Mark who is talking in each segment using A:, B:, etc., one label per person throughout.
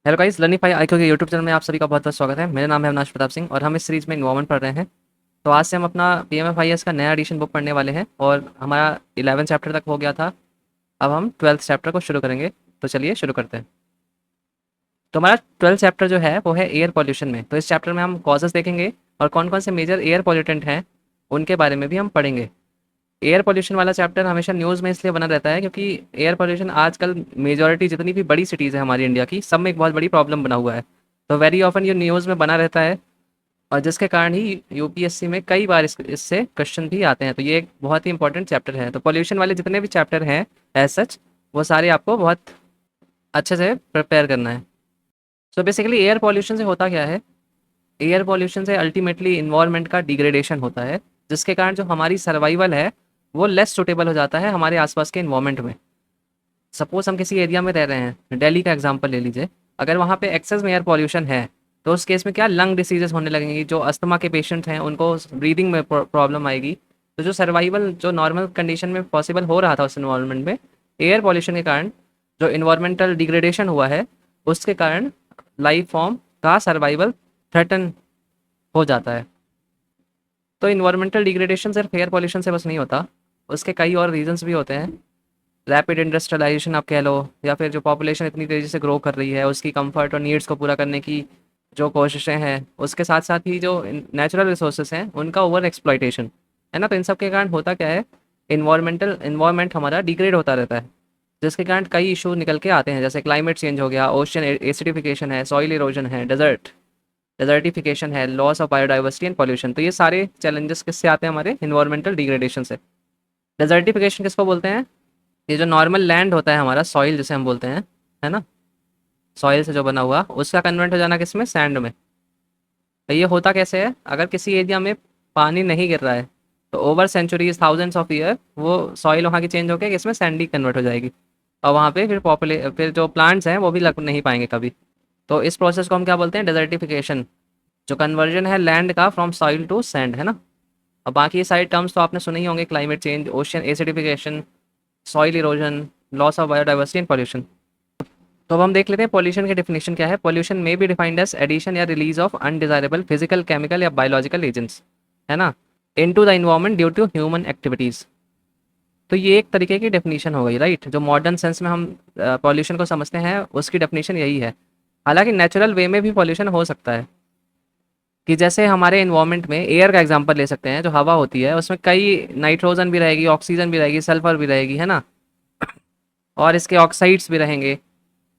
A: Hello guys, learning IQ के YouTube channel में आप सभी का बहुत बहुत स्वागत है। मेरा नाम है अविनाश प्रताप सिंह और हम इस सीरीज में इन्वायरमेंट पढ़ रहे हैं। तो आज से हम अपना पीएमएफआईएस का नया एडिशन बुक पढ़ने वाले हैं और हमारा 11 चैप्टर तक हो गया था। अब हम 12th चैप्टर को शुरू करेंगे। तो चलिए शुरू करते हैं। तो हमारा 12th चैप्टर जो है वो है एयर पॉल्यूशन में। तो इस चैप्टर में हम कॉजेस देखेंगे और कौन कौन से मेजर एयर पॉल्यूटेंट हैं उनके बारे में भी हम पढ़ेंगे। एयर पॉल्यूशन वाला चैप्टर हमेशा न्यूज़ में इसलिए बना रहता है क्योंकि एयर पॉल्यूशन आजकल मेजॉरिटी जितनी भी बड़ी सिटीज़ है हमारी इंडिया की, सब में एक बहुत बड़ी प्रॉब्लम बना हुआ है। तो वेरी ऑफन ये न्यूज़ में बना रहता है और जिसके कारण ही यूपीएससी में कई बार इससे क्वेश्चन भी आते हैं। तो ये एक बहुत ही इंपॉर्टेंट चैप्टर है। तो पॉल्यूशन वाले जितने भी चैप्टर हैं एज सच, वो सारे आपको बहुत अच्छे से प्रिपेयर करना है। सो बेसिकली एयर पॉल्यूशन से होता क्या है? एयर पॉल्यूशन से अल्टीमेटली इन्वायरमेंट का डिग्रेडेशन होता है, जिसके कारण जो हमारी सर्वाइवल है वो लेस सुटेबल हो जाता है हमारे आसपास के इन्वायरमेंट में। सपोज हम किसी एरिया में रह रहे हैं, दिल्ली का एग्जांपल ले लीजिए। अगर वहाँ पे एक्सेस में एयर पॉल्यूशन है तो उस केस में क्या लंग डिसीजेस होने लगेंगी। जो अस्थमा के पेशेंट्स हैं उनको ब्रीदिंग में प्रॉब्लम आएगी। तो जो सर्वाइवल जो नॉर्मल कंडीशन में पॉसिबल हो रहा था उस इन्वायरमेंट में, एयर पॉल्यूशन के कारण जो इन्वायरमेंटल डिग्रेडेशन हुआ है उसके कारण लाइफ फॉर्म का सर्वाइवल थ्रेटन हो जाता है। तो इन्वायरमेंटल डिग्रेडेशन सिर्फ एयर पॉल्यूशन से बस नहीं होता, उसके कई और रीजंस भी होते हैं। रैपिड इंडस्ट्रियलाइजेशन आप कह लो, या फिर जो पॉपुलेशन इतनी तेज़ी से ग्रो कर रही है उसकी कंफर्ट और नीड्स को पूरा करने की जो कोशिशें हैं, उसके साथ साथ ही जो नेचुरल रिसोर्सेज हैं उनका ओवर एक्सप्लॉइटेशन है ना। तो इन सब के कारण होता क्या है, इन्वायरमेंट हमारा डिग्रेड होता रहता है, जिसके कारण कई इशू निकल के आते हैं। जैसे क्लाइमेट चेंज हो गया, ओशन एसिडिफिकेशन है, सॉइल इरोजन है, डेजर्टिफिकेशन है, loss of biodiversity and pollution. तो ये सारे चैलेंजेस किससे आते हैं? हमारे इन्वायरमेंटल डिग्रेडेशन से। डेजर्टिफिकेशन किसको बोलते हैं? ये जो नॉर्मल लैंड होता है हमारा, सॉइल जिसे हम बोलते हैं, है ना, सॉइल से जो बना हुआ उसका कन्वर्ट हो जाना किस में? सैंड में। तो ये होता कैसे है? अगर किसी एरिया में पानी नहीं गिर रहा है तो over centuries, thousands of year वो सॉइल वहाँ की चेंज होकर किसमें? सैंडी कन्वर्ट हो जाएगी। और वहाँ पे फिर जो प्लांट्स हैं वो भी लग नहीं पाएंगे कभी। तो इस प्रोसेस को हम क्या बोलते हैं? डेजर्टिफिकेशन। जो कन्वर्जन है लैंड का फ्रॉम सॉइल टू सैंड, है ना। अब बाकी ये सारे टर्म्स तो आपने सुने ही होंगे, climate change, ocean acidification, soil erosion, loss of biodiversity and pollution. तो अब हम देख लेते हैं पॉल्यूशन की डेफिनेशन क्या है। पॉल्यूशन में बी डिफाइंड एज एडिशन या release of undesirable physical, chemical या बायोलॉजिकल एजेंट्स, है ना, into the environment due to human activities. तो ये एक तरीके की डेफिनेशन हो गई, राइट। जो मॉडर्न सेंस में हम पॉल्यूशन को समझते हैं उसकी डेफिनेशन यही है। हालांकि नेचुरल वे में भी पॉल्यूशन हो सकता है, कि जैसे हमारे इन्वायरमेंट में एयर का एग्जांपल ले सकते हैं। जो हवा होती है उसमें कई नाइट्रोजन भी रहेगी, ऑक्सीजन भी रहेगी, सल्फर भी रहेगी, है ना, और इसके ऑक्साइड्स भी रहेंगे।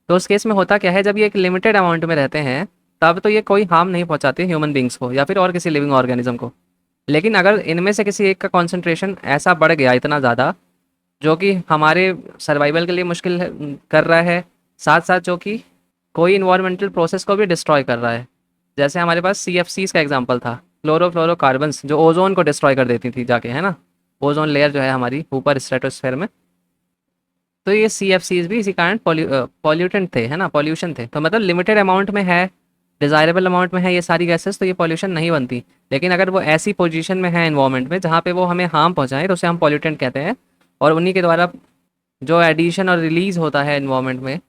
A: तो उस केस में होता क्या है, जब ये एक लिमिटेड अमाउंट में रहते हैं तब तो ये कोई हार्म नहीं पहुंचाते ह्यूमन बींग्स को या फिर और किसी लिविंग ऑर्गेनिज्म को। लेकिन अगर इनमें से किसी एक का कॉन्सेंट्रेशन ऐसा बढ़ गया इतना ज़्यादा जो कि हमारे सर्वाइवल के लिए मुश्किल कर रहा है, साथ साथ जो कि कोई इन्वायरमेंटल प्रोसेस को भी डिस्ट्रॉय कर रहा है। जैसे हमारे पास CFCs का एग्जांपल था, क्लोरोफ्लोरोकार्बन्स, जो ओजोन को डिस्ट्रॉय कर देती थी जाके, है ना। ओजोन लेयर जो है हमारी ऊपर स्ट्रेटोस्फेयर में, तो ये CFCs भी इसी कारण पॉल्यूटेंट थे, है ना, पॉल्यूशन थे। तो मतलब लिमिटेड अमाउंट में है, डिज़ायरेबल अमाउंट में है ये सारी गैसेस, तो ये पॉल्यूशन नहीं बनती। लेकिन अगर वो ऐसी पोजीशन में है इन्वायरमेंट में जहाँ पे वो हमें हार्म पहुँचाएं तो उसे हम पॉल्यूटेंट कहते हैं। और उन्हीं के द्वारा जो एडिशन और रिलीज होता है इन्वायरमेंट में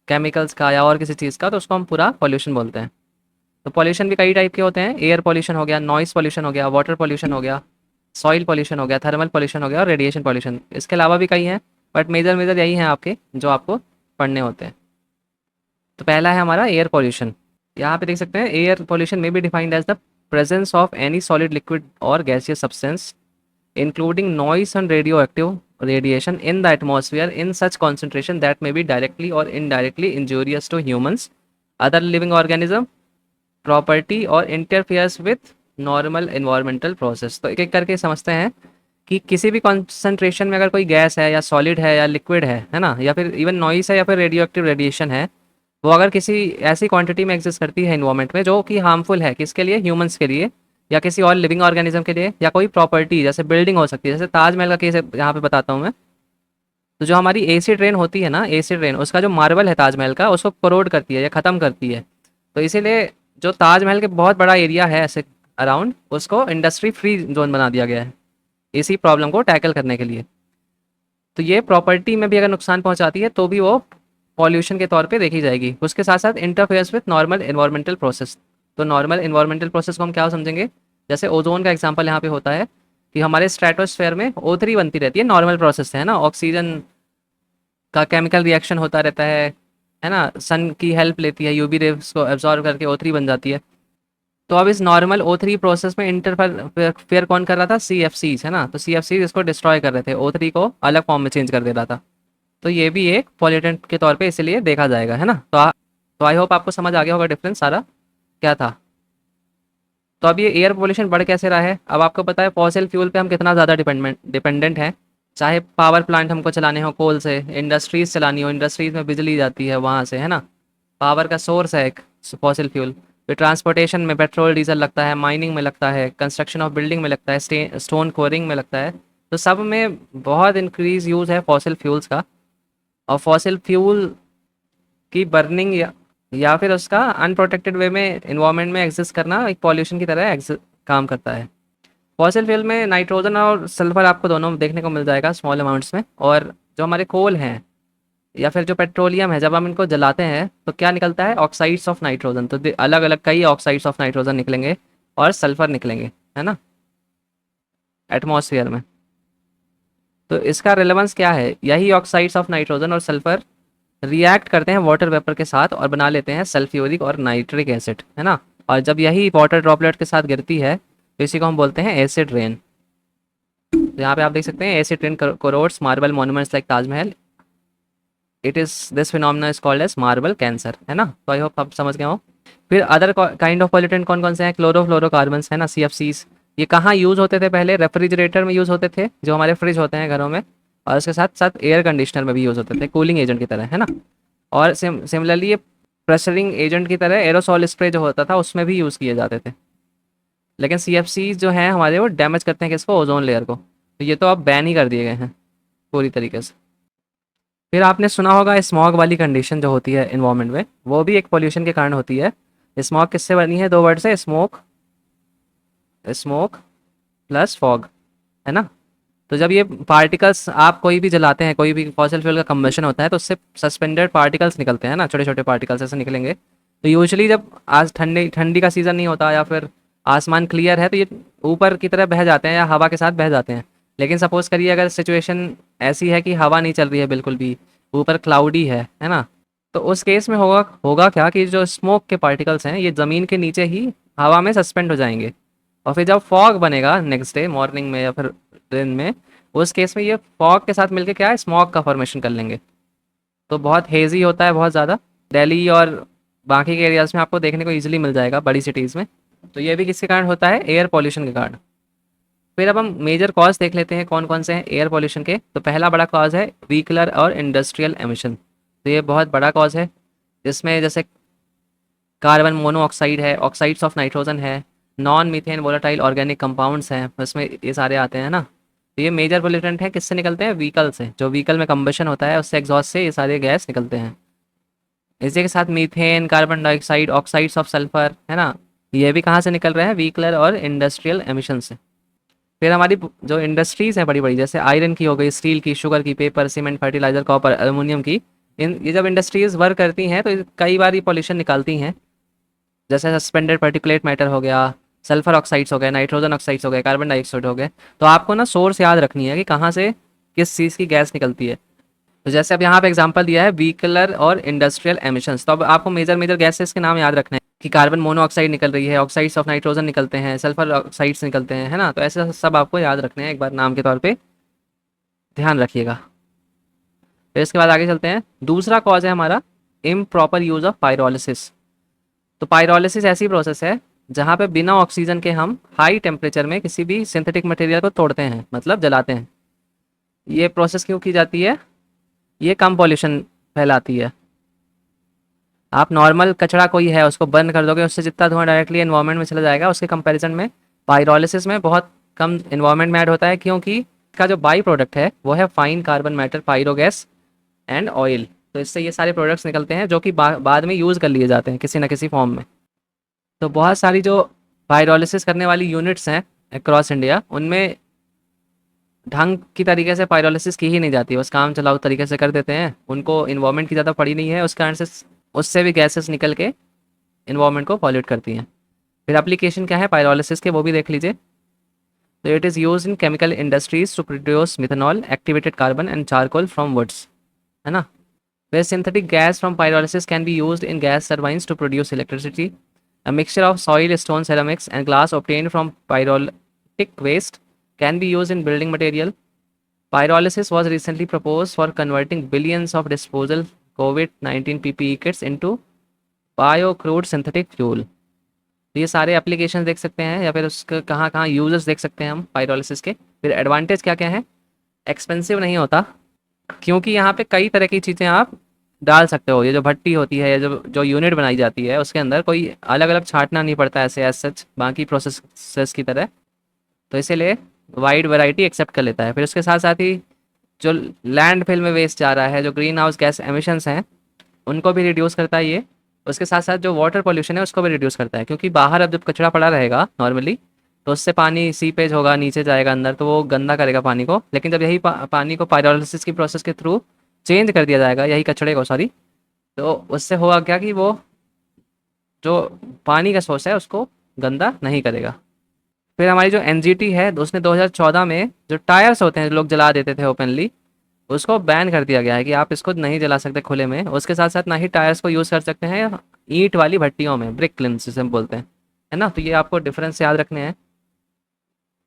A: केमिकल्स का या और किसी चीज़ का, तो उसको हम पूरा पॉल्यूशन बोलते हैं। तो पॉल्यूशन भी कई टाइप के होते हैं। एयर पॉल्यूशन हो गया, नॉइस पॉल्यूशन हो गया, वाटर पॉल्यूशन हो गया, सॉइल पॉल्यूशन हो गया, थर्मल पॉल्यूशन हो गया और रेडिएशन पॉल्यूशन। इसके अलावा भी कई हैं, बट मेजर मेजर यही हैं आपके जो आपको पढ़ने होते हैं। तो पहला है हमारा एयर पॉल्यूशन। यहाँ पे देख सकते हैं, एयर पॉल्यूशन में भी defined as the presence of any solid, liquid और gaseous substance including noise and radioactive radiation in the atmosphere in such concentration that may be directly or indirectly injurious to humans, other living organism, property और interferes with normal environmental process। तो एक एक करके समझते हैं कि किसी भी कॉन्सेंट्रेशन में अगर कोई गैस है या सॉलिड है या लिक्विड है ना, या फिर इवन नॉइस है या फिर रेडियो एक्टिव रेडिएशन है, वो अगर किसी ऐसी क्वांटिटी में एग्जिस्ट करती है इन्वायरमेंट में जो कि हार्मफुल है, किसके लिए? ह्यूमंस के लिए या किसी और लिविंग ऑर्गेनिज्म के लिए, या कोई प्रॉपर्टी जैसे बिल्डिंग हो सकती है। जैसे ताजमहल का केस यहाँ पे बताता हूँ मैं। तो जो हमारी एसी ट्रेन होती है ना, एसी ट्रेन, उसका जो मार्बल है ताजमहल का, उसको करोड करती है या ख़त्म करती है। तो इसीलिए जो ताजमहल के बहुत बड़ा एरिया है ऐसे अराउंड, उसको इंडस्ट्री फ्री जोन बना दिया गया है इसी प्रॉब्लम को टैकल करने के लिए। तो ये प्रॉपर्टी में भी अगर नुकसान पहुंचाती है तो भी वो पॉल्यूशन के तौर पे देखी जाएगी। उसके साथ साथ interferes with normal environmental process. तो नॉर्मल इन्वायरमेंटल प्रोसेस को हम क्या समझेंगे, जैसे ओजोन का एग्जांपल यहाँ पे होता है कि हमारे स्ट्रेटोस्फेयर में O3 बनती रहती है, नॉर्मल प्रोसेस है ना, ऑक्सीजन का केमिकल रिएक्शन होता रहता है ना, सन की हेल्प लेती है, यूवी रेज को एब्जॉर्व करके O3 बन जाती है। तो अब इस नॉर्मल O3 प्रोसेस में इंटरफेयर कौन कर रहा था, CFCs है ना, तो CFCs इसको डिस्ट्रॉय कर रहे थे, O3 को अलग फॉर्म में चेंज कर दे रहा था। तो ये भी एक पॉल्यूटेंट के तौर पे इसलिए देखा जाएगा, है ना। तो आई होप आपको समझ आ गया होगा डिफरेंस सारा क्या था। तो अब ये एयर पोल्यूशन बढ़ कैसे रहा है, अब आपको पता है फॉसिल फ्यूल पे हम कितना ज़्यादा डिपेंडेंट हैं। चाहे पावर प्लांट हमको चलाने हो कोल से, इंडस्ट्रीज चलानी हो, इंडस्ट्रीज में बिजली जाती है वहाँ से, है ना, पावर का सोर्स है एक फॉसिल फ्यूल। फिर ट्रांसपोर्टेशन में पेट्रोल डीजल लगता है, माइनिंग में लगता है, कंस्ट्रक्शन ऑफ बिल्डिंग में लगता है, स्टोन कोरिंग में लगता है। तो सब में बहुत इंक्रीज यूज़ है फॉसिल फ्यूल्स का। और फॉसिल फ्यूल की बर्निंग या फिर उसका अनप्रोटेक्टेड वे में इन्वायरमेंट में एग्जिस्ट करना एक पॉल्यूशन की तरह काम करता है। फॉसिल फ्यूल में नाइट्रोजन और सल्फर आपको दोनों देखने को मिल जाएगा स्मॉल अमाउंट्स में। और जो हमारे कोल हैं या फिर जो पेट्रोलियम है, जब हम इनको जलाते हैं तो क्या निकलता है, ऑक्साइड्स ऑफ नाइट्रोजन। तो अलग अलग कई ऑक्साइड्स ऑफ नाइट्रोजन निकलेंगे और सल्फर निकलेंगे, है ना, एटमॉस्फेयर में। तो इसका रिलेवेंस क्या है, यही ऑक्साइड्स ऑफ नाइट्रोजन और सल्फर रिएक्ट करते हैं वाटर वेपर के साथ और बना लेते हैं सल्फ्यूरिक और नाइट्रिक एसिड, है ना। और जब यही वाटर ड्रॉपलेट के साथ गिरती है तो इसी को हम बोलते हैं एसिड रेन। तो यहाँ पे आप देख सकते हैं acid rain corrodes marble monuments like Taj Mahal. It is this phenomena is called as marble cancer, है ना। तो आई होप आप समझ गए हो। फिर अदर काइंड ऑफ पॉल्यूटेंट कौन कौन से हैं, क्लोरोफ्लोरोकार्बन्स, है ना, CFCs। ये कहाँ यूज़ होते थे पहले, रेफ्रिजरेटर में यूज़ होते थे, जो हमारे फ्रिज होते हैं घरों में। और उसके साथ साथ एयर कंडीशनर में भी यूज़ होते थे, कूलिंग एजेंट की तरह, है ना। और सिमिलरली ये प्रेशरिंग एजेंट की तरह एरोसॉल स्प्रे जो होता था उसमें भी यूज़ किए जाते थे। लेकिन CFCs जो हैं हमारे, वो डैमेज करते हैं किसको, ओजोन लेयर को। तो ये तो अब बैन ही कर दिए गए हैं पूरी तरीके से। फिर आपने सुना होगा स्मॉग वाली कंडीशन जो होती है इन्वायरमेंट में, वो भी एक पोल्यूशन के कारण होती है। स्मॉग किससे बनी है, दो वर्ड से, स्मोक, स्मोक प्लस फॉग, है ना। तो जब ये पार्टिकल्स आप कोई भी जलाते हैं, कोई भी फॉसिल फ्यूल का कंबशन होता है, तो उससे सस्पेंडेड पार्टिकल्स निकलते हैं ना, छोटे छोटे पार्टिकल्स ऐसे निकलेंगे। तो यूजुअली जब आज ठंडी ठंडी का सीज़न नहीं होता या फिर आसमान क्लियर है, तो ये ऊपर की तरफ बह जाते हैं या हवा के साथ बह जाते हैं। लेकिन सपोज करिए अगर सिचुएशन ऐसी है कि हवा नहीं चल रही है बिल्कुल भी, ऊपर क्लाउडी है ना, तो उस केस में होगा होगा क्या कि जो स्मोक के पार्टिकल्स हैं ये ज़मीन के नीचे ही हवा में सस्पेंड हो जाएंगे। और फिर जब फॉग बनेगा नेक्स्ट डे मॉर्निंग में या फिर दिन में, उस केस में ये फॉग के साथ मिलके क्या है, स्मॉग का फॉर्मेशन कर लेंगे। तो बहुत हेजी होता है, बहुत ज़्यादा। दिल्ली और बाकी के एरियाज़ में आपको देखने को ईजिली मिल जाएगा, बड़ी सिटीज़ में। तो ये भी किसके कारण होता है, एयर पॉल्यूशन के कारण। फिर अब हम मेजर कॉज देख लेते हैं कौन कौन से हैं एयर पॉल्यूशन के। तो पहला बड़ा कॉज है व्हीकलर और इंडस्ट्रियल एमिशन। तो ये बहुत बड़ा कॉज है, जिसमें जैसे कार्बन मोनोऑक्साइड है, ऑक्साइड्स ऑफ नाइट्रोजन है, non methane volatile organic compounds हैं, उसमें ये सारे आते हैं ना। तो ये मेजर पोल्यूटेंट हैं, किससे निकलते हैं, व्हीकल से। जो व्हीकल में कंबशन होता है उससे एग्जॉस्ट से ये सारे गैस निकलते हैं। इसी के साथ methane, carbon dioxide, oxides of sulphur, है ना, ये भी कहाँ से निकल रहे हैं, व्हीकलर और इंडस्ट्रियल एमिशन से। फिर हमारी जो इंडस्ट्रीज़ हैं बड़ी बड़ी, जैसे आयरन की हो गई, स्टील की, शुगर की, paper, cement, fertilizer, copper, aluminium की, इन ये जब इंडस्ट्रीज़ वर्क करती हैं तो कई बार ये पॉल्यूशन निकालती हैं। जैसे सस्पेंडेड पार्टिकुलेट मैटर हो गया, सल्फर ऑक्साइड्स हो गए, नाइट्रोजन ऑक्साइड्स हो गए, कार्बन डाइऑक्साइड हो गए। तो आपको ना सोर्स याद रखनी है कि कहाँ से किस चीज़ की गैस निकलती है। तो जैसे अब यहाँ पे एग्जांपल दिया है व्हीकलर और इंडस्ट्रियल एमिशंस, तो अब आपको मेजर मेजर गैसेस के नाम याद रखने हैं कि कार्बन मोनोऑक्साइड निकल रही है, ऑक्साइड्स ऑफ नाइट्रोजन निकलते हैं, सल्फर ऑक्साइड्स निकलते हैं, है ना। तो ऐसे सब आपको याद रखने हैं, एक बार नाम के तौर पे ध्यान रखिएगा। फिर इसके बाद आगे चलते हैं। दूसरा कॉज है हमारा इम्प्रॉपर यूज़ ऑफ पायरोलिसिस। तो पायरोलिसिस ऐसी प्रोसेस है जहाँ पे बिना ऑक्सीजन के हम हाई टेम्परेचर में किसी भी सिंथेटिक मटेरियल को तोड़ते हैं, मतलब जलाते हैं। ये प्रोसेस क्यों की जाती है, ये कम पॉल्यूशन फैलाती है। आप नॉर्मल कचरा कोई है उसको बर्न कर दोगे, उससे जितना धुआं डायरेक्टली एनवायरनमेंट में चला जाएगा, उसके कंपैरिजन में पायरोलिसिस में बहुत कम एनवायरनमेंट में ऐड होता है, क्योंकि इसका जो बाई प्रोडक्ट है वो है fine carbon matter, pyrogas and oil. तो इससे ये सारे प्रोडक्ट्स निकलते हैं जो कि बाद में यूज़ कर लिए जाते हैं किसी ना किसी फॉर्म में। तो बहुत सारी जो पायरोलिसिस करने वाली यूनिट्स हैं अक्रॉस इंडिया, उनमें ढंग की तरीके से पायरोलिसिस की ही नहीं जाती, बस काम चलाऊ तरीके से कर देते हैं। उनको इन्वायरमेंट की ज़्यादा पड़ी नहीं है, उस कारण से उससे भी गैसेस निकल के इन्वायरमेंट को पॉल्यूट करती हैं। फिर एप्लीकेशन क्या है पायरोलिसिस के, वो भी देख लीजिए। तो it is use in chemical industries to produce methanol, activated carbon and charcoal from woods, है ना। वे synthetic gas from pyrolysis can be use in gas turbines to produce electricity. A mixture of soil, stone, ceramics and glass obtained from pyrolytic waste can be use in building material. Pyrolysis was recently proposed for converting billions of disposal COVID-19 PPE kits into bio-crude synthetic fuel. तो ये सारे application देख सकते हैं, या फिर उसके कहाँ कहाँ यूजर्स देख सकते हैं हम पायरोलिसिस के। फिर एडवांटेज क्या क्या है, एक्सपेंसिव नहीं होता, क्योंकि यहाँ पे कई तरह की चीज़ें आप डाल सकते हो। ये जो भट्टी होती है या जो जो यूनिट बनाई जाती है उसके अंदर कोई अलग अलग छांटना नहीं पड़ता ऐसे एज सच बाकी प्रोसेस की तरह। तो इसीलिए वाइड वैरायटी एक्सेप्ट कर लेता है। फिर उसके साथ साथ ही जो लैंडफिल में वेस्ट जा रहा है, जो ग्रीन हाउस गैस एमिशंस हैं, उनको भी रिड्यूस करता है ये। उसके साथ साथ जो वाटर पोल्यूशन है उसको भी रिड्यूस करता है, क्योंकि बाहर अब जब कचरा पड़ा रहेगा नॉर्मली, तो उससे पानी सीपेज होगा, नीचे जाएगा अंदर, तो वो गंदा करेगा पानी को। लेकिन जब यही पानी को पायरोलिसिस की प्रोसेस के थ्रू चेंज कर दिया जाएगा, यही कचड़े को सॉरी, तो उससे होगा क्या कि वो जो पानी का सोर्स है उसको गंदा नहीं करेगा। फिर हमारी जो एनजीटी है, तो उसने 2014 में जो टायर्स होते हैं जो लोग जला देते थे ओपनली, उसको बैन कर दिया गया है कि आप इसको नहीं जला सकते खुले में। उसके साथ साथ ना ही टायर्स को यूज़ कर सकते हैं ईंट वाली भट्टियों में, ब्रिक किल्न्स जिसे हम बोलते हैं, है ना। तो ये आपको डिफरेंस याद रखने हैं,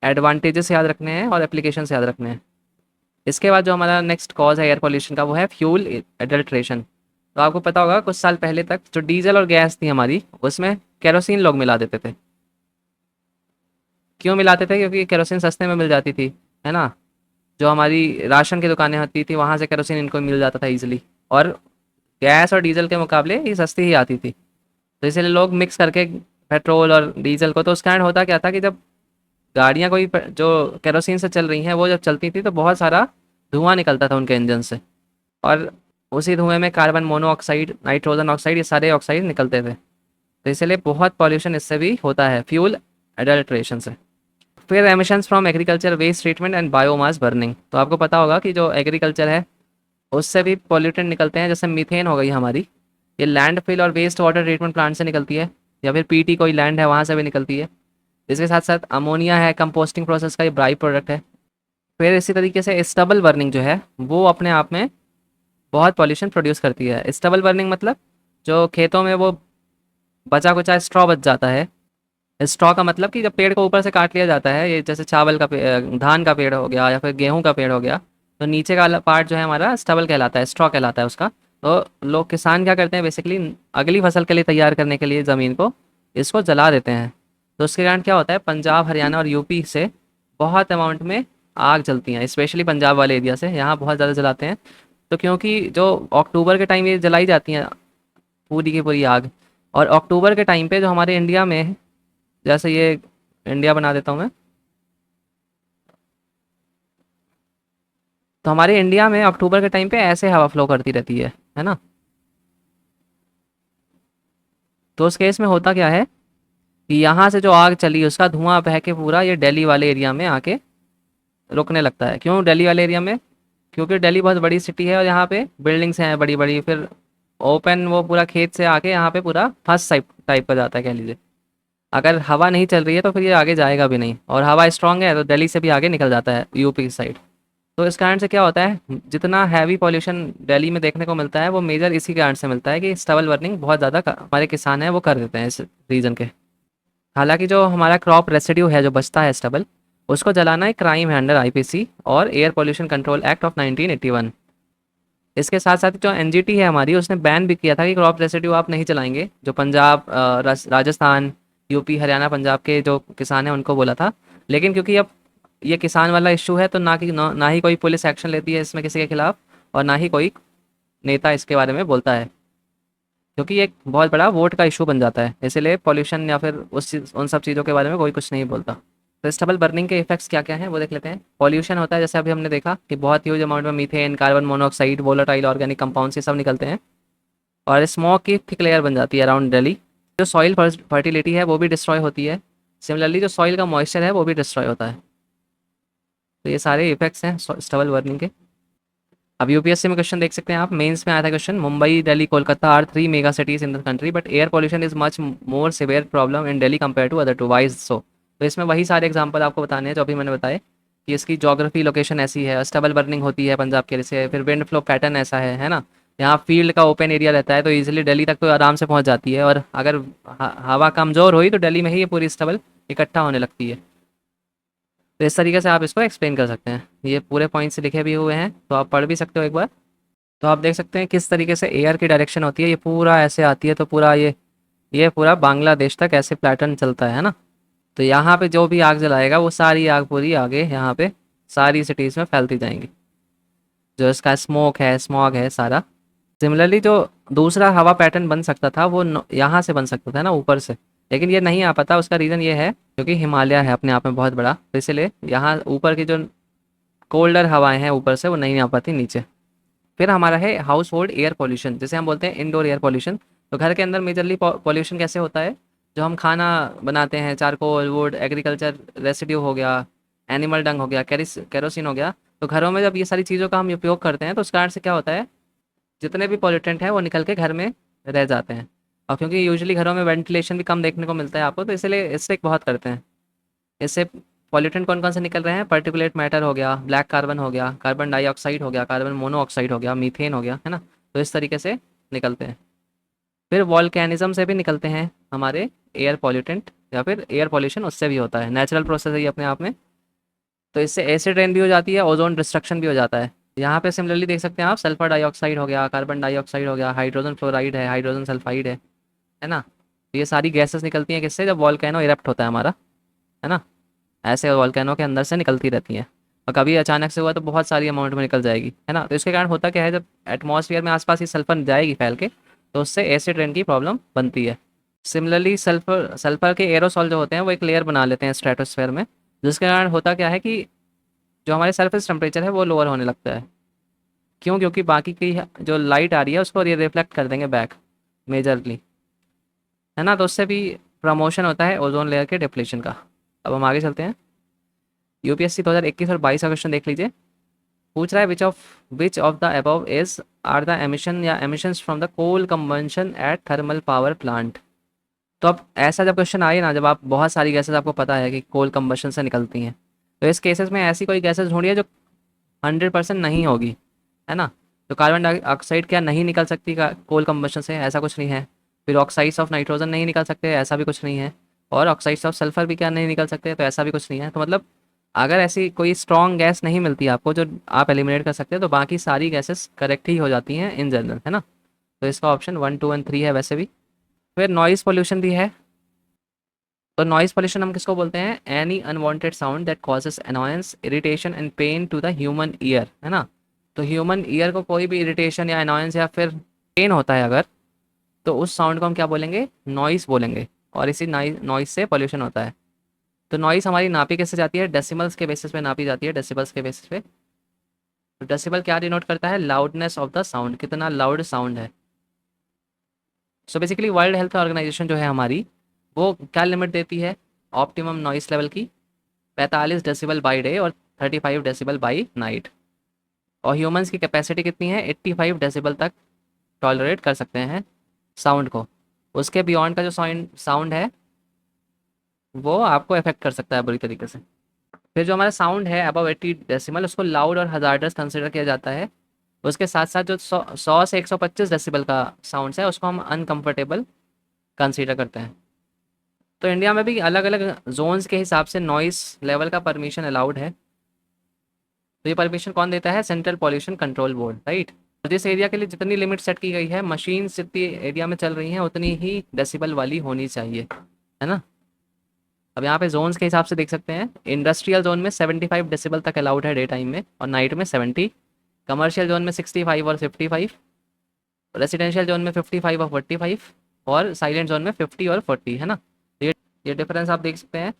A: एडवांटेजेस याद रखने हैं और एप्लीकेशंस याद रखने हैं। इसके बाद जो हमारा नेक्स्ट कॉज है एयर पोल्यूशन का, वो है फ्यूल एडल्ट्रेशन। तो आपको पता होगा कुछ साल पहले तक जो डीजल और गैस थी हमारी, उसमें केरोसिन लोग मिला देते थे। क्यों मिलाते थे, क्योंकि केरोसिन सस्ते में मिल जाती थी, है ना। जो हमारी राशन की दुकानें होती थी वहाँ से केरोसिन इनको मिल जाता था ईजिली, और गैस और डीजल के मुकाबले ये सस्ती ही आती थी। तो इसलिए लोग मिक्स करके पेट्रोल और डीजल को, तो उस कारण होता क्या था कि जब गाड़ियाँ कोई जो केरोसिन से चल रही हैं वो जब चलती थी तो बहुत सारा धुआं निकलता था उनके इंजन से, और उसी धुएं में कार्बन मोनोऑक्साइड, नाइट्रोजन ऑक्साइड, ये सारे ऑक्साइड निकलते थे। तो इसलिए बहुत पॉल्यूशन इससे भी होता है, फ्यूल एडल्ट्रेशन से। फिर emissions from agriculture, waste treatment and biomass burning. तो आपको पता होगा कि जो एग्रीकल्चर है उससे भी पॉल्यूटेंट निकलते हैं, जैसे मीथेन हो गई हमारी, ये लैंड फिल और वेस्ट वाटर ट्रीटमेंट प्लांट से निकलती है, या फिर पीटी कोई लैंड है वहाँ से भी निकलती है। इसके साथ साथ अमोनिया है, कंपोस्टिंग प्रोसेस का ये बाई प्रोडक्ट है। फिर इसी तरीके से स्टबल बर्निंग जो है वो अपने आप में बहुत पॉल्यूशन प्रोड्यूस करती है। स्टबल बर्निंग मतलब जो खेतों में वो बचा कुचा स्ट्रॉ बच जाता है। स्ट्रॉ का मतलब कि जब पेड़ को ऊपर से काट लिया जाता है, ये जैसे चावल का धान का पेड़ हो गया या फिर गेहूं का पेड़ हो गया, तो नीचे का पार्ट जो है हमारा स्टबल कहलाता है, स्ट्रॉ कहलाता है उसका। तो लोग किसान क्या करते हैं बेसिकली, अगली फसल के लिए तैयार करने के लिए ज़मीन को इसको जला देते हैं। तो उसके कारण क्या होता है, पंजाब, हरियाणा और यूपी से बहुत अमाउंट में आग जलती हैं, स्पेशली पंजाब वाले एरिया से यहाँ बहुत ज़्यादा जलाते हैं। तो क्योंकि जो अक्टूबर के टाइम ये जलाई जाती हैं पूरी की पूरी आग, और अक्टूबर के टाइम पे जो हमारे इंडिया में, जैसे ये इंडिया बना देता हूँ मैं, तो हमारे इंडिया में अक्टूबर के टाइम पे ऐसे हवा फ्लो करती रहती है ना। तो उस केस में होता क्या है कि यहाँ से जो आग चली उसका धुआं बह के पूरा ये दिल्ली वाले एरिया में आके रुकने लगता है। क्यों दिल्ली वाले एरिया में, क्योंकि दिल्ली बहुत बड़ी सिटी है और यहाँ पे बिल्डिंग्स हैं बड़ी बड़ी, फिर ओपन वो पूरा खेत से आके यहाँ पे पूरा फर्स्ट टाइप टाइप का जाता है कह लीजिए। अगर हवा नहीं चल रही है तो फिर ये आगे जाएगा भी नहीं, और हवा स्ट्रांग है तो दिल्ली से भी आगे निकल जाता है यूपी की साइड। तो इस कारण से क्या होता है, जितना हैवी पॉल्यूशन दिल्ली में देखने को मिलता है वो मेजर इसी कारण से मिलता है कि स्टबल बर्निंग बहुत ज़्यादा हमारे किसान हैं वो कर देते हैं इस रीजन के। हालांकि जो हमारा क्रॉप रेसिड्यू है जो बचता है स्टबल, उसको जलाना एक क्राइम है अंडर आईपीसी और air pollution control act of 1981। इसके साथ साथ जो एनजीटी है हमारी, उसने बैन भी किया था कि क्रॉप रेसिड्यू आप नहीं चलाएंगे। जो पंजाब, राजस्थान, यूपी, हरियाणा, पंजाब के जो किसान हैं उनको बोला था। लेकिन क्योंकि अब ये किसान वाला इशू है तो ना ही कोई पुलिस एक्शन लेती है इसमें किसी के खिलाफ, और ना ही कोई नेता इसके बारे में बोलता है, क्योंकि ये एक बहुत बड़ा वोट का इशू बन जाता है। इसीलिए पॉल्यूशन या फिर उन सब चीज़ों के बारे में कोई कुछ नहीं बोलता। तो स्टबल बर्निंग के इफेक्ट्स क्या क्या हैं वो देख लेते हैं। पॉल्यूशन होता है, जैसे अभी हमने देखा कि बहुत ह्यूज अमाउंट में methane, carbon monoxide, volatile organic compounds ये सब निकलते हैं, और स्मोक की थिक लेयर बन जाती है अराउंड दिल्ली। जो सॉइल फर्टिलिटी है वो भी डिस्ट्रॉय होती है। सिमिलरली जो सॉइल का मॉइस्चर है वो भी डिस्ट्रॉय होता है। तो ये सारे इफेक्ट्स हैं स्टबल बर्निंग के। अब यूपीएससी में क्वेश्चन देख सकते हैं आप, मेंस में आया था question, Mumbai Delhi Kolkata are 3 mega cities in the country but air pollution is much more severe problem in Delhi compare to other two, why so. तो इसमें वही सारे एग्जांपल आपको बताने हैं जो अभी मैंने बताए, कि इसकी ज्योग्राफी लोकेशन ऐसी है, स्टबल बर्निंग होती है पंजाब के जैसे, फिर विंड फ्लो पैटर्न ऐसा है ना, यहाँ फील्ड का ओपन एरिया रहता है तो इजीली दिल्ली तक तो आराम से पहुँच जाती है, और अगर हवा कमज़ोर हुई तो दिल्ली में ही ये पूरी स्टबल इकट्ठा होने लगती है। तो इस तरीके से आप इसको एक्सप्लेन कर सकते हैं, ये पूरे पॉइंट्स लिखे भी हुए हैं तो आप पढ़ भी सकते हो एक बार। तो आप देख सकते हैं किस तरीके से एयर की डायरेक्शन होती है, ये पूरा ऐसे आती है तो पूरा ये पूरा बांग्लादेश तक ऐसे पैटर्न चलता है ना। तो यहाँ पे जो भी आग जलाएगा वो सारी आग पूरी आगे यहाँ पे सारी सिटीज़ में फैलती जाएंगी, जो इसका स्मोक है स्मॉग है सारा। सिमिलरली जो दूसरा हवा पैटर्न बन सकता था वो यहाँ से बन सकता था ना ऊपर से, लेकिन ये नहीं आ पाता, उसका रीज़न ये है क्योंकि हिमालय है अपने आप में बहुत बड़ा, तो इसलिए यहाँ ऊपर की जो कोल्डर हवाएं हैं ऊपर से वो नहीं आ पाती नीचे। फिर हमारा है हाउस होल्ड एयर पॉल्यूशन, जिसे हम बोलते हैं इंडोर एयर पॉल्यूशन। तो घर के अंदर मेजरली पॉल्यूशन कैसे होता है, जो हम खाना बनाते हैं, चारकोल वुड एग्रीकल्चर रेसिड्यू हो गया, एनिमल डंग हो गया, केरोसिन हो गया, तो घरों में जब ये सारी चीज़ों का हम उपयोग करते हैं तो उस कारण से क्या होता है, जितने भी पॉल्यूटेंट हैं वो निकल के घर में रह जाते हैं। और क्योंकि यूजुअली घरों में वेंटिलेशन भी कम देखने को मिलता है आपको, तो इसलिए इससे बहुत करते हैं। इससे पॉल्यूटेंट कौन कौन से निकल रहे हैं, पर्टिकुलेट मैटर हो गया, ब्लैक कार्बन हो गया, कार्बन डाइऑक्साइड हो गया, कार्बन मोनोऑक्साइड हो गया, मीथेन हो गया, है ना। तो इस तरीके से निकलते हैं। फिर वॉल्केनिज्म से भी निकलते हैं हमारे एयर पॉल्यूटेंट, या फिर एयर पॉल्यूशन उससे भी होता है, नेचुरल प्रोसेस है ये अपने आप में। तो इससे एसिड रेन भी हो जाती है, ओजोन डिस्ट्रक्शन भी हो जाता है। यहाँ पे सिमिलरली देख सकते हैं आप, सल्फर डाइऑक्साइड हो गया, कार्बन डाइऑक्साइड हो गया, हाइड्रोजन फ्लोराइड है, हाइड्रोजन सल्फाइड है ना। तो ये सारी गैसेस निकलती हैं किससे, जब वॉल्केनो इरप्ट होता है हमारा, है ना। ऐसे वॉल्केनो के अंदर से निकलती रहती हैं, और कभी अचानक से हुआ तो बहुत सारी अमाउंट में निकल जाएगी, है ना। तो इसके कारण होता क्या है, जब एटमॉस्फेयर में आसपास ही सल्फर जाएगी फैल के, तो उससे एसिड रेन की प्रॉब्लम बनती है। सिमिलरली सल्फर सल्फर के एरोसॉल जो होते हैं वो एक लेयर बना लेते हैं स्ट्रेटोस्फेयर में, जिसके कारण होता क्या है कि जो हमारे सरफेस टेम्परेचर है वो लोअर होने लगता है। क्यों, क्योंकि बाकी की जो लाइट आ रही है उसको ये रिफ्लेक्ट कर देंगे बैक मेजरली, है ना। तो उससे भी प्रमोशन होता है ओजोन लेयर के डिप्लीशन का। अब हम आगे चलते हैं, यूपीएससी 2021 और 22 का क्वेश्चन देख लीजिए। पूछ रहा है which of the above is are the emission या emissions from the coal combustion at thermal power plant. तो अब ऐसा जब क्वेश्चन आए ना, जब आप बहुत सारी गैसेस आपको पता है कि कोल कंबशन से निकलती हैं, तो इस केसेस में ऐसी कोई गैसेस ढूंढिए जो 100% नहीं होगी, है ना। तो कार्बन डाइऑक्साइड क्या नहीं निकल सकती कोल कंबशन से, ऐसा कुछ नहीं है। फिर ऑक्साइड्स ऑफ नाइट्रोजन नहीं निकल सकते, ऐसा भी कुछ नहीं है। और ऑक्साइड्स ऑफ सल्फर भी क्या नहीं निकल सकते, तो ऐसा भी कुछ नहीं है। तो मतलब अगर ऐसी कोई स्ट्रॉन्ग गैस नहीं मिलती आपको जो आप एलिमिनेट कर सकते हैं, तो बाकी सारी गैसेस करेक्ट ही हो जाती हैं इन जनरल, है ना। तो इसका ऑप्शन 1 2 एंड 3 है वैसे भी। फिर नॉइज़ पोल्यूशन भी है। तो नॉइज़ पोल्यूशन हम किसको बोलते हैं, any unwanted sound that causes annoyance irritation and pain to the human ear, है ना। तो ह्यूमन ईयर को कोई भी इरिटेशन या अनॉयंस या फिर पेन होता है अगर, तो उस साउंड को हम क्या बोलेंगे, नॉइस बोलेंगे। और इसी नॉइस से पोल्यूशन होता है। तो नॉइस हमारी नापी कैसे जाती है, डेसिमल्स के बेसिस पे नापी जाती है, डेसिबल्स के बेसिस पे। तो डेसिबल क्या डिनोट करता है, लाउडनेस ऑफ द साउंड, कितना लाउड साउंड है। So basically World Health Organization जो है हमारी, वो क्या लिमिट देती है ऑप्टिमम नॉइस लेवल की, 45 डेसिबल बाई डे और 35 डेसिबल बाई नाइट। और ह्यूमंस की कैपेसिटी कितनी है, 85 डेसिबल तक टॉलरेट कर सकते हैं साउंड को। उसके बियॉन्ड का जो साउंड है वो आपको अफेक्ट कर सकता है बुरी तरीके से। फिर जो हमारा साउंड है अबव 80 डेसिबल, उसको लाउड और हजार्डस कंसिडर किया जाता है। उसके साथ साथ जो 100 से 125 डेसिबल का साउंड है उसको हम अनकंफर्टेबल कंसीडर करते हैं। तो इंडिया में भी अलग अलग जोन्स के हिसाब से नॉइस लेवल का परमिशन अलाउड है। तो ये परमिशन कौन देता है, central pollution control board, right. और जिस एरिया के लिए जितनी लिमिट सेट की गई है, मशीन जितनी एरिया में चल रही हैं उतनी ही डेसिबल वाली होनी चाहिए, है ना। अब यहाँ पे जोन्स के हिसाब से देख सकते हैं, इंडस्ट्रियल जोन में 75 डेसिबल तक अलाउड है डे टाइम में, और नाइट में 70। कमर्शियल जोन में 65 और 55। रेसिडेंशियल जोन में 55 और 45। और साइलेंट जोन में 50 और 40, है ना। तो ये डिफरेंस आप देख सकते हैं।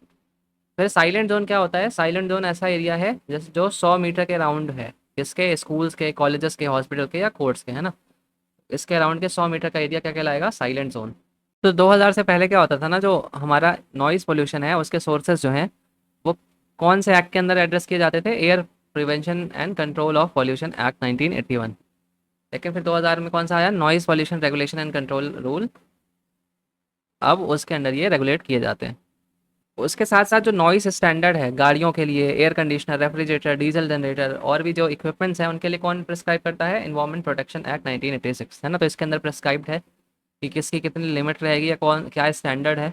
A: फिर साइलेंट जोन क्या होता है, साइलेंट जोन ऐसा एरिया है जैसे जो 100 मीटर के राउंड है, किसके, स्कूल्स के, कॉलेजेस के, हॉस्पिटल के या कोर्ट्स के, है ना। इसके अराउंड के 100 मीटर का एरिया क्या कहलाएगा, साइलेंट जोन। तो 2000 से पहले क्या होता था ना, जो हमारा नॉइज़ पोल्यूशन है उसके सोर्सेज जो हैं वो कौन से एक्ट के अंदर एड्रेस किए जाते थे? Air prevention and control of pollution act 1981। लेकिन फिर 2000 में कौन सा आया? Noise pollution regulation and control rule. अब उसके अंदर ये रेगुलेट किए जाते हैं। उसके साथ साथ जो नॉइस स्टैंडर्ड है गाड़ियों के लिए, air conditioner, refrigerator, diesel generator और भी जो इक्विपमेंट्स हैं उनके लिए कौन प्रिस्क्राइब करता है? इन्वायरमेंट प्रोटेक्शन एक्ट 1986, है ना। तो इसके अंदर प्रिस्क्राइब्ड है कि किसकी कितनी लिमिट रहेगी या कौन क्या स्टैंडर्ड है।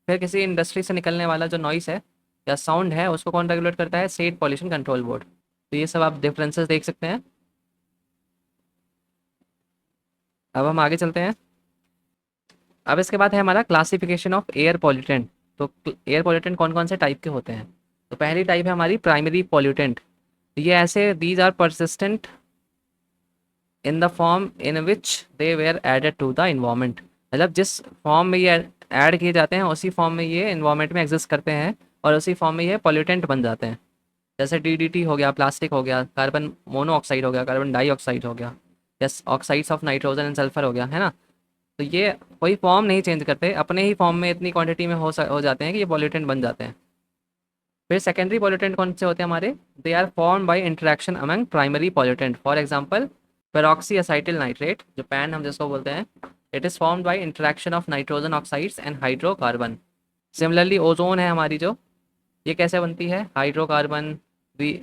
A: फिर किसी इंडस्ट्री से निकलने वाला जो नॉइस है या साउंड है उसको कौन रेगुलेट करता है? State pollution control board. तो ये सब आप डिफरेंसेस देख सकते हैं। अब हम आगे चलते हैं। अब इसके बाद है हमारा क्लासिफिकेशन ऑफ एयर पॉल्यूटेंट। तो एयर पॉल्यूटेंट कौन कौन से टाइप के होते हैं? तो पहली टाइप है हमारी प्राइमरी पॉल्यूटेंट। ये ऐसे these are persistent in the form in which they were added to the environment. मतलब जिस फॉर्म में ये ऐड किए जाते हैं उसी फॉर्म में ये इन्वायरमेंट में एग्जिस्ट करते हैं और उसी फॉर्म में ये पॉल्यूटेंट बन जाते हैं। जैसे डीडीटी हो गया, प्लास्टिक हो गया, कार्बन मोनोऑक्साइड हो गया, कार्बन डाइऑक्साइड हो गया, yes oxides of nitrogen and sulphur हो गया, है ना। तो ये कोई फॉर्म नहीं चेंज करते, अपने ही फॉर्म में इतनी क्वांटिटी में हो जाते हैं कि ये पॉल्यूटेंट बन जाते हैं। फिर सेकेंडरी पॉल्यूटेंट कौन से होते हैं हमारे? They are form by interaction among primary pollutant. For example peroxy acetyl nitrate, जो पैन हम जिसको बोलते हैं, it is formed by interaction of nitrogen oxides and hydrocarbon. Similarly ozone है हमारी जो, ये कैसे बनती है? हाइड्रोकार्बन भी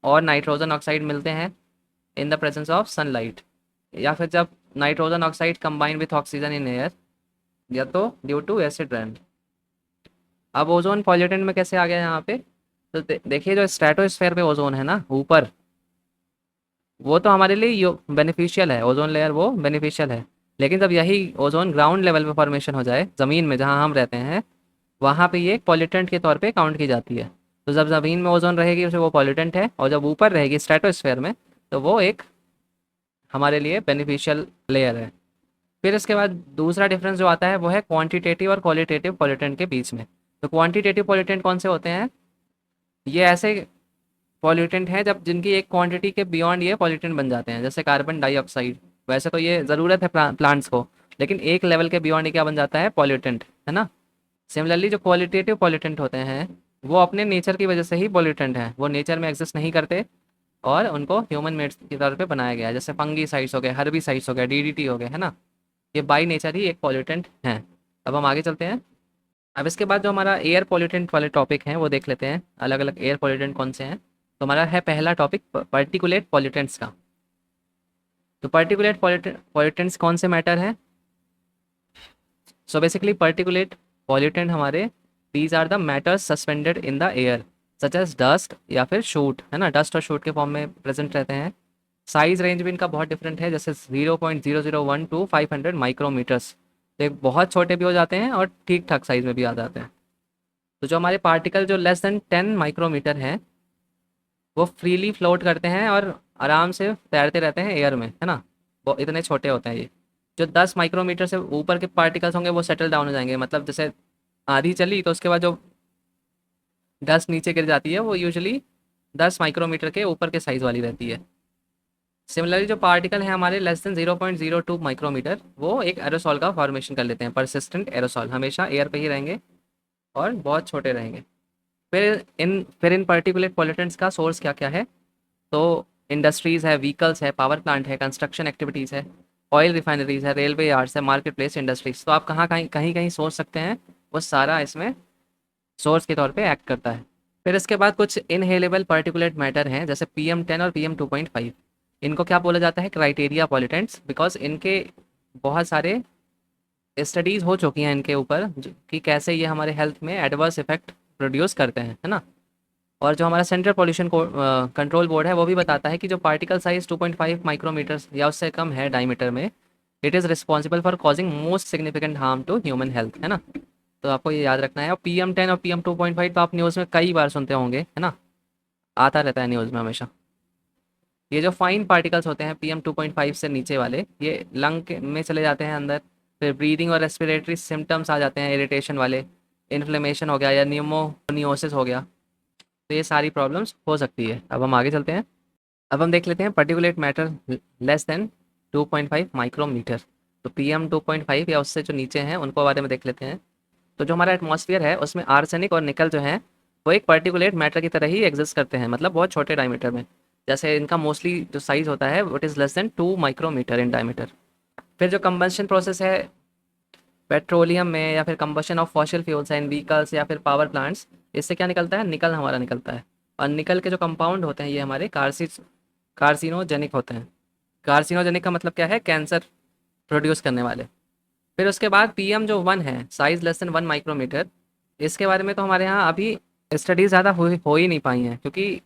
A: और नाइट्रोजन ऑक्साइड मिलते हैं in the presence of sunlight, या फिर जब nitrogen oxide combine with oxygen in air, या तो ड्यू टू एसिड रेन। अब ओजोन पॉल्यूटेंट में कैसे आ गया यहाँ पे? तो देखिए जो स्ट्रेटोस्फेयर पे ओजोन है ना ऊपर, वो तो हमारे लिए बेनिफिशियल है, ओजोन लेयर वो बेनिफिशियल है। लेकिन जब यही ओजोन ग्राउंड लेवल पे फॉर्मेशन हो जाए, ज़मीन में जहाँ हम रहते हैं, वहाँ पे ये एक पॉल्यूटेंट के तौर पे काउंट की जाती है। तो जब ज़मीन में ओजोन रहेगी उसे वो पॉल्यूटेंट है, और जब ऊपर रहेगी स्ट्रेटोस्फेयर में तो वो एक हमारे लिए बेनिफिशियल लेयर है। फिर इसके बाद दूसरा डिफरेंस जो आता है वो है क्वांटिटेटिव और क्वालिटेटिव पॉल्यूटेंट के बीच में। तो क्वांटिटेटिव पॉल्यूटेंट कौन से होते हैं? ये ऐसे पॉल्यूटेंट हैं जब जिनकी एक क्वांटिटी के बियॉन्ड ये पॉल्यूटेंट बन जाते हैं, जैसे कार्बन डाइऑक्साइड। वैसे तो ये ज़रूरत है प्लांट्स को, लेकिन एक लेवल के बियॉन्ड ये क्या बन जाता है? पॉल्यूटेंट, है ना। सिमिलरली जो क्वालिटेटिव पॉल्यूटेंट होते हैं वो अपने नेचर की वजह से ही पॉल्यूटेंट हैं, वो नेचर में एग्जिस्ट नहीं करते और उनको ह्यूमन मेड्स के तौर पे बनाया गया है। जैसे फंगीसाइड्स हो गए, हर्बिसाइड्स हो गए, डीडीटी हो गए, है ना। ये बाई नेचर ही एक पॉल्यूटेंट हैं। अब हम आगे चलते हैं। अब इसके बाद जो हमारा एयर पॉल्यूटेंट वाले टॉपिक हैं वो देख लेते हैं, अलग अलग एयर पॉल्यूटेंट कौन से हैं। तो हमारा है पहला टॉपिक पर्टिकुलेट पॉल्यूटेंट्स का। तो पर्टिकुलेट पॉल्यूटेंट्स कौन से मैटर हैं? सो बेसिकली पर्टिकुलेट पॉल्यूटेंट हमारे, these are the matters suspended in the air such as dust या फिर शूट, है ना। डस्ट और शूट के फॉर्म में प्रेजेंट रहते हैं। साइज रेंज भी इनका बहुत डिफरेंट है, जैसे 0.001 टू 500 माइक्रोमीटर्स। तो एक बहुत छोटे भी हो जाते हैं और ठीक ठाक साइज में भी आ जाते हैं। तो जो हमारे पार्टिकल जो लेस देन 10 माइक्रोमीटर हैं वो फ्रीली फ्लोट करते हैं और आराम से तैरते रहते हैं एयर में, है ना। वो इतने छोटे होते हैं ये। जो 10 माइक्रोमीटर से ऊपर के पार्टिकल्स होंगे वो सेटल डाउन हो जाएंगे, मतलब जैसे आधी चली तो उसके बाद जो डस्ट नीचे गिर जाती है वो यूजुअली 10 माइक्रोमीटर के ऊपर के साइज़ वाली रहती है। सिमिलरली जो पार्टिकल है हमारे लेस देन 0.02 माइक्रोमीटर, वो एक एरोसॉल का फॉर्मेशन कर लेते हैं, परसिस्टेंट एरोसॉल, हमेशा एयर पे ही रहेंगे और बहुत छोटे रहेंगे। फिर इन पर्टिकुलेट पॉल्यूटेंट्स का सोर्स क्या क्या है? तो इंडस्ट्रीज़ है, व्हीकल्स है, पावर प्लांट है, कंस्ट्रक्शन एक्टिविटीज़ है, ऑयल रिफाइनरीज है, रेलवे यार्ड्स है, मार्केट प्लेस इंडस्ट्रीज। तो आप कहाँ कहीं कहीं कहीं सोच सकते हैं वो सारा इसमें सोर्स के तौर पे एक्ट करता है। फिर इसके बाद कुछ इनहेलेबल पार्टिकुलेट मैटर हैं, जैसे PM10 और PM2.5। इनको क्या बोला जाता है? क्राइटेरिया पॉल्यूटेंट्स, बिकॉज इनके बहुत सारे स्टडीज़ हो चुकी हैं इनके ऊपर कि कैसे ये हमारे हेल्थ में एडवर्स इफेक्ट प्रोड्यूस करते हैं, है ना। और जो हमारा सेंट्रल पॉल्यूशन कंट्रोल बोर्ड है वो भी बताता है कि जो पार्टिकल साइज 2.5 माइक्रोमीटर या उससे कम है डायमीटर में, it is responsible for causing most significant harm to human health, है ना। तो आपको ये याद रखना है। और PM10 और PM2.5 तो आप न्यूज़ में कई बार सुनते होंगे, है ना, आता रहता है न्यूज़ में हमेशा। ये जो फाइन पार्टिकल्स होते हैं PM2.5 से नीचे वाले, ये लंग में चले जाते हैं अंदर। फिर ब्रीदिंग और रेस्पिरेटरी सिम्टम्स आ जाते हैं, इरिटेशन वाले, इन्फ्लेमेशन हो गया या न्यूमोनियोसिस हो गया। तो ये सारी प्रॉब्लम्स हो सकती है। अब हम आगे चलते हैं। अब हम देख लेते हैं particulate matter less than 2.5 micrometre. तो PM2.5 या उससे जो नीचे हैं उनको बारे में देख लेते हैं। तो जो हमारा एटमॉस्फेयर है उसमें आर्सेनिक और निकल जो है वो एक पर्टिकुलेट मैटर की तरह ही एग्जिस्ट करते हैं, मतलब बहुत छोटे डायमीटर में। जैसे इनका मोस्टली जो साइज होता है वो is less than 2 micrometre in diameter. फिर जो कंबंशन प्रोसेस है पेट्रोलियम में, या फिर combustion of fossil fuels in vehicles या फिर पावर प्लांट्स, इससे क्या निकलता है, निकल हमारा निकलता है। और निकल के जो कंपाउंड होते हैं ये हमारे कार्सिनोजेनिक होते हैं। कार्सिनोजेनिक का मतलब क्या है, कैंसर प्रोड्यूस करने वाले। फिर उसके बाद PM जो 1 है, साइज लेस देन 1 माइक्रोमीटर, इसके बारे में तो हमारे यहाँ अभी स्टडीज ज़्यादा हो ही नहीं पाई हैं, क्योंकि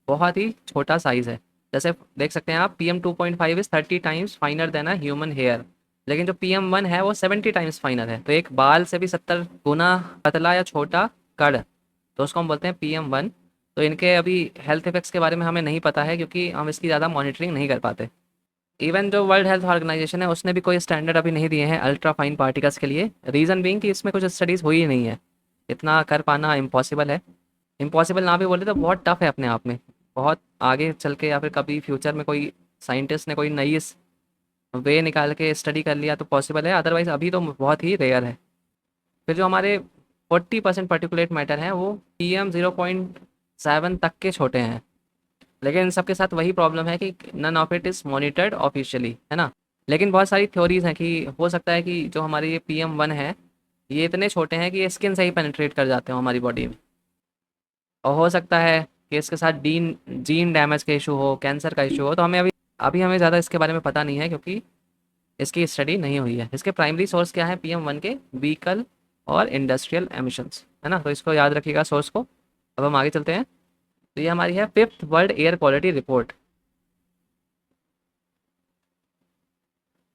A: बहुत ही छोटा साइज है। जैसे देख सकते हैं आप, PM2.5 is 30 times finer than a human hair, लेकिन जो PM1 है वो 70 टाइम्स फाइनर है। तो एक बाल से भी 70 गुना पतला या छोटा कण, तो उसको हम बोलते हैं PM1। तो इनके अभी हेल्थ इफेक्ट्स के बारे में हमें नहीं पता है, क्योंकि हम इसकी ज़्यादा मॉनिटरिंग नहीं कर पाते। इवन जो वर्ल्ड हेल्थ ऑर्गेनाइजेशन है उसने भी कोई स्टैंडर्ड अभी नहीं दिए हैं अल्ट्रा फाइन पार्टिकल्स के लिए। रीज़न बीइंग कि इसमें कुछ स्टडीज़ हुई ही नहीं है, इतना कर पाना इम्पॉसिबल है। इम्पॉसिबल ना भी बोले तो बहुत टफ है अपने आप में। बहुत आगे चल के या फिर कभी फ्यूचर में कोई साइंटिस्ट ने कोई नई वे निकाल के स्टडी कर लिया तो पॉसिबल है, अदरवाइज अभी तो बहुत ही रेयर है। फिर जो हमारे 40% पर्टिकुलेट मैटर हैं वो PM0.7 तक के छोटे हैं, लेकिन इन सबके साथ वही प्रॉब्लम है कि none of it is monitored officially, है ना। लेकिन बहुत सारी थ्योरीज हैं कि हो सकता है कि जो हमारे ये PM1 है ये इतने छोटे हैं कि ये स्किन से ही पेनिट्रेट कर जाते हो हमारी बॉडी में। और हो सकता है कि इसके साथ जीन डैमेज का इशू हो, कैंसर का इशू हो। तो हमें अभी अभी हमें ज़्यादा इसके बारे में पता नहीं है, क्योंकि इसकी स्टडी नहीं हुई है। इसके प्राइमरी सोर्स क्या है PM1 के, व्हीकल और इंडस्ट्रियल एमिशंस, है ना। तो इसको याद रखिएगा सोर्स को। अब हम आगे चलते हैं। तो ये हमारी है 5th world air quality report.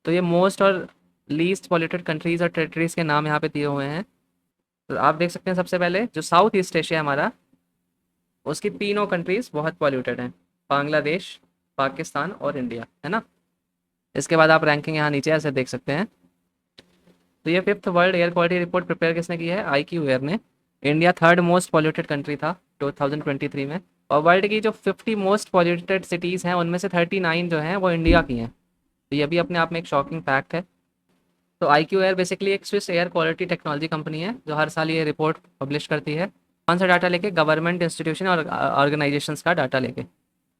A: तो ये मोस्ट और लीस्ट पॉल्यूटेड कंट्रीज और टेरिटरीज के नाम यहाँ पे दिए हुए हैं। तो आप देख सकते हैं सबसे पहले जो साउथ ईस्ट एशिया हमारा, उसकी तीनों कंट्रीज बहुत पॉल्यूटेड हैं, बांग्लादेश, पाकिस्तान और इंडिया, है ना। इसके बाद आप रैंकिंग यहाँ नीचे ऐसे देख सकते हैं। तो ये 5th world air quality report prepare किसने की है, IQAir ने। India 3rd most polluted country था 2023 में। और वर्ल्ड की जो 50 मोस्ट पॉल्यूटेड सिटीज़ हैं उनमें से 39 जो हैं वो इंडिया की हैं। तो ये भी अपने आप में एक शॉकिंग फैक्ट है। तो IQAir बेसिकली एक Swiss air quality technology company है जो हर साल ये रिपोर्ट पब्लिश करती है। कौन सा डाटा लेके, गवर्नमेंट इंस्टीट्यूशन और ऑर्गेनाइजेशंस का डाटा लेके।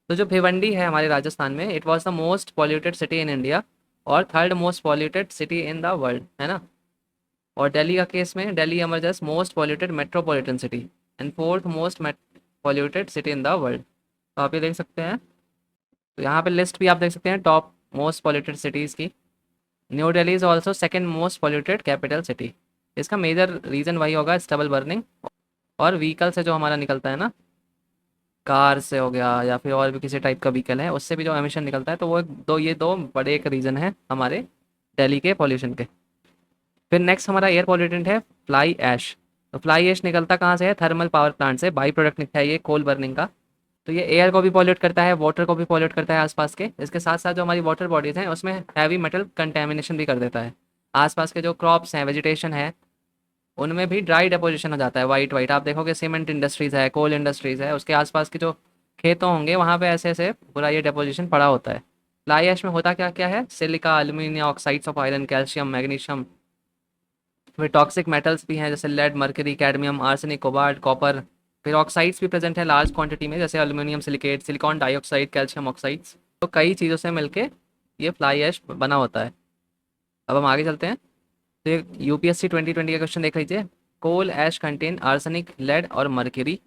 A: तो जो भिवंडी है हमारे राजस्थान में, it was the most polluted city in India और 3rd most polluted city in the world, है ना। और दिल्ली का केस में Delhi emerges most polluted metropolitan city and 4th most polluted city in the world. तो आप ये देख सकते हैं। तो यहाँ पे लिस्ट भी आप देख सकते हैं टॉप मोस्ट पॉल्यूटेड सिटीज़ की। New Delhi is also 2nd most polluted capital city. इसका मेजर रीज़न वही होगा, स्टबल बर्निंग और व्हीकल से जो हमारा निकलता है ना, कार से हो गया या फिर और भी किसी टाइप का व्हीकल है उससे भी जो एमिशन निकलता है। तो वो ये दो बड़े एक रीज़न है हमारे दिल्ली के पॉल्यूशन के। फिर नेक्स्ट हमारा एयर पॉल्यूटेंट है फ्लाई ऐश। तो फ्लाई ऐश निकलता कहाँ से है, थर्मल पावर प्लांट से। बाई प्रोडक्ट निकलता है ये कोल बर्निंग का। तो ये एयर को भी पॉल्यूट करता है, वाटर को भी पॉल्यूट करता है आसपास के। इसके साथ साथ जो हमारी वाटर बॉडीज़ हैं उसमें हैवी मेटल कंटेमिनेशन भी कर देता है। आसपास के जो क्रॉप्स हैं, वेजिटेशन है, उनमें भी ड्राई डिपोजिशन हो जाता है, वाइट वाइट। आप देखोगे सीमेंट इंडस्ट्रीज़ है, कोल इंडस्ट्रीज़ है, उसके आसपास के जो खेतों होंगे वहाँ पे ऐसे ऐसे पूरा ये डिपोजिशन पड़ा होता है। फ्लाई ऐश में होता क्या क्या है, silica, aluminium oxides of iron, calcium, magnesium. फिर टॉक्सिक मेटल्स भी हैं जैसे lead, mercury, cadmium, arsenic, cobalt, copper. फिर ऑक्साइड्स भी प्रेजेंट है लार्ज क्वांटिटी में, जैसे aluminium silicate, silicon dioxide, calcium oxides. तो कई चीज़ों से मिलके ये फ्लाई ऐश बना होता है। अब हम आगे चलते हैं। तो ये UPSC 2020 का क्वेश्चन देख लीजिए। Coal ash contain arsenic, lead और मर्क्यूरी।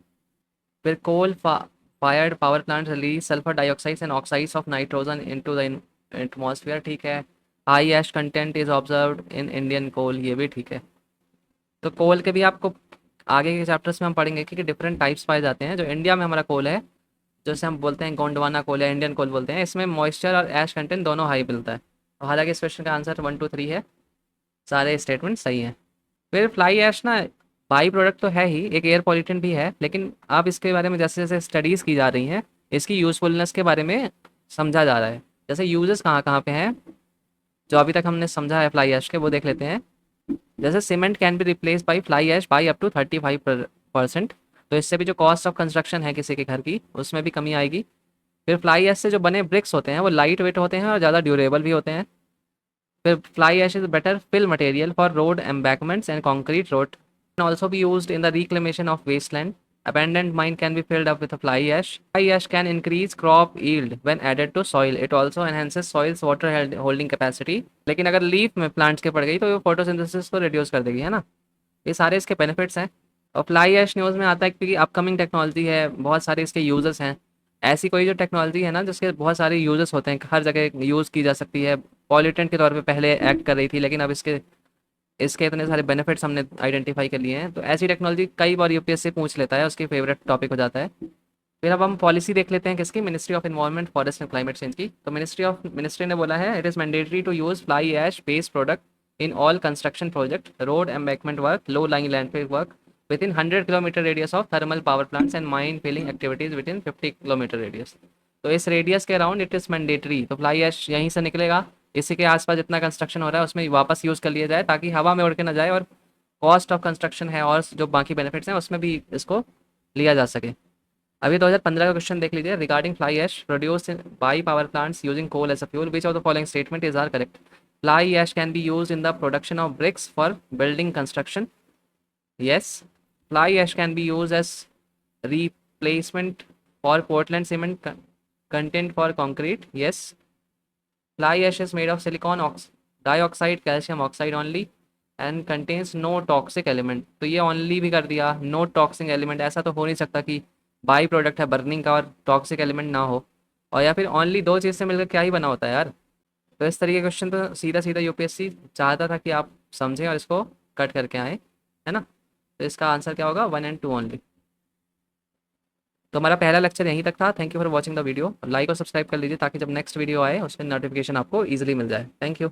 A: फिर coal fired power plant release sulphur dioxides and oxides of nitrogen into the atmosphere, ठीक है। High ash content is observed in Indian coal, ये भी ठीक है। तो कोल के भी आपको आगे के चैप्टर्स में हम पढ़ेंगे कि डिफरेंट टाइप्स पाए जाते हैं। जो इंडिया में हमारा कोल है, जैसे हम बोलते हैं गोंडवाना कोल या इंडियन कोल बोलते हैं, इसमें मॉइस्चर और ऐश कंटेंट दोनों हाई मिलता है। तो हालांकि इस क्वेश्चन का आंसर 1 2 3 है, सारे स्टेटमेंट सही हैं। फिर फ्लाई ऐश ना बाई प्रोडक्ट तो है ही, एक एयर पॉल्यूटेंट भी है, लेकिन अब इसके बारे में जैसे जैसे स्टडीज़ की जा रही हैं इसकी यूज़फुलनेस के बारे में समझा जा रहा है। जैसे यूजेस कहाँ कहाँ पे हैं जो अभी तक हमने समझा है फ्लाई ऐश के, वो देख लेते हैं। जैसे cement can be replace by fly ash by up to 35%। तो इससे भी जो कॉस्ट ऑफ कंस्ट्रक्शन है किसी के घर की उसमें भी कमी आएगी। फिर फ्लाई ऐश से जो बने ब्रिक्स होते हैं वो लाइट वेट होते हैं और ज़्यादा ड्यूरेबल भी होते हैं। फिर fly ash is better fill material for road embankments and concrete road, can also be used in the reclamation of wasteland। Abandoned mine can be filled up with a fly ash. Fly ash can increase crop yield when added to soil. It also enhances soil's water holding capacity. लेकिन अगर leaf में plants के पड़ गई तो वो photosynthesis को reduce कर देगी, है ना। ये सारे इसके बेनिफिट्स हैं। और फ्लाई ऐश न्यूज़ में आता है क्योंकि अपकमिंग टेक्नोलॉजी है, बहुत सारे इसके यूजर्स हैं। ऐसी कोई जो टेक्नोलॉजी है ना जिसके बहुत सारे यूजर्स होते हैं, हर जगह यूज़ की जा सकती है। पॉल्यूटेंट के तौर पे पहले एक्ट कर रही थी, लेकिन अब इसके इसके इतने सारे बेनिफिट्स हमने आइडेंटिफाई कर लिए हैं, तो ऐसी टेक्नोलॉजी कई बार यूपीएससी पूछ लेता है, उसकी फेवरेट टॉपिक हो जाता है। फिर अब हम पॉलिसी देख लेते हैं किसकी, ministry of environment forest and climate change की। तो मिनिस्ट्री ने बोला है, it is mandatory to use fly ash based product in all construction project, road embankment work, low lying landfill work within 100 kilometre radius of thermal power plants and mine filling activities within 50 kilometre radius. तो इस radius के around it is mandatory, तो fly ash यहीं से निकलेगा, इसी के आसपास जितना कंस्ट्रक्शन हो रहा है उसमें वापस यूज़ कर लिया जाए, ताकि हवा में उड़ के ना जाए, और कॉस्ट ऑफ कंस्ट्रक्शन है और जो बाकी बेनिफिट्स हैं उसमें भी इसको लिया जा सके। अभी 2015 का क्वेश्चन देख लीजिए, regarding fly ash produce by power plants using coal as a fuel, which of the following statement is are correct. Fly ash can be use in the production of bricks for building construction, yes. Fly ash can be used as replacement for Portland cement content for concrete, yes. Fly ash is made of silicon dioxide, calcium oxide only and contains no toxic element। तो ये only भी कर दिया, no toxic element, ऐसा तो हो नहीं सकता कि बाई प्रोडक्ट है बर्निंग का और टॉक्सिक एलिमेंट ना हो। और या फिर ओनली दो चीज़ से मिलकर क्या ही बना होता है यार। तो इस तरीके के क्वेश्चन तो सीधा सीधा यूपीएससी चाहता था कि आप समझें और इसको कट करके आए, है ना। तो इसका आंसर क्या होगा, 1 और 2 ओनली। तो हमारा पहला लेक्चर यहीं तक था। Thank you for watching the video. Like और सब्सक्राइब कर लीजिए ताकि जब नेक्स्ट वीडियो आए उसमें नोटिफिकेशन आपको ईजिली मिल जाए। Thank you.